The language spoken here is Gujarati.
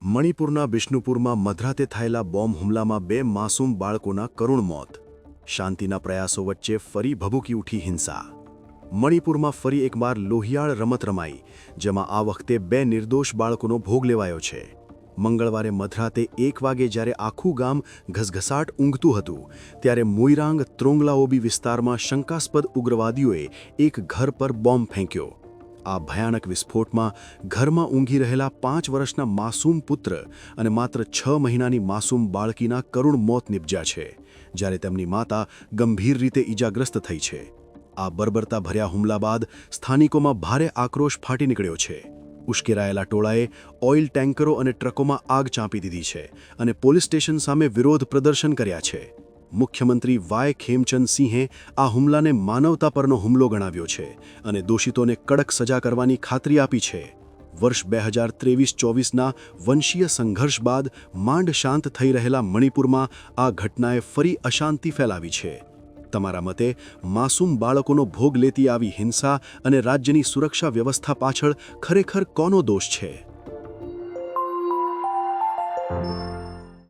મણિપુરના બિષ્ણુપુરમાં મધરાતે થયેલા બોમ્બ હુમલામાં 2 માસૂમ બાળકોના કરુણ મોત. શાંતિના પ્રયાસો વચ્ચે ફરી ભભૂકી ઉઠી હિંસા. મણિપુરમાં ફરી એકવાર લોહિયાળ રમત રમાઈ, જેમાં આ વખતે 2 નિર્દોષ બાળકોનો ભોગ લેવાયો છે. મંગળવારે મધરાતે 1 વાગે જ્યારે આખું ગામ ઘસઘસાટ ઊંઘતું હતું, ત્યારે મોઈરાંગ ત્રોંગલાઓબી વિસ્તારમાં શંકાસ્પદ ઉગ્રવાદીઓએ એક ઘર પર બોમ્બ ફેંક્યો. આ ભયાનક વિસ્ફોટમાં ઘરમાં ઊંઘી રહેલા 5 વર્ષના માસૂમ પુત્ર અને માત્ર 6 મહિનાની માસૂમ બાળકીના કરુણ મોત નિપજ્યા છે, જ્યારે તેમની માતા ગંભીર રીતે ઈજાગ્રસ્ત થઈ છે. આ બર્બરતા ભર્યા હુમલા બાદ સ્થાનિકોમાં ભારે આક્રોશ ફાટી નીકળ્યો છે. ઉશ્કેરાયેલા ટોળાએ ઓઇલ ટેન્કરો અને ટ્રકોમાં આગ ચાંપી દીધી છે અને પોલીસ સ્ટેશન સામે વિરોધ પ્રદર્શન કર્યા છે. મુખ્યમંત્રી વાય ખેમચંદ સિંહે આ હુમલાને માનવતા પરનો હુમલો ગણાવ્યો છે અને દોષિતોને કડક સજા કરવાની ખાતરી આપી છે. વર્ષ 2023-24ના વંશીય સંઘર્ષ બાદ માંડ શાંત થઈ રહેલા મણિપુરમાં આ ઘટનાએ ફરી અશાંતિ ફેલાવી છે. તમારા મતે માસૂમ બાળકોનો ભોગ લેતી આવી હિંસા અને રાજ્યની સુરક્ષા વ્યવસ્થા પાછળ ખરેખર કોનો દોષ છે?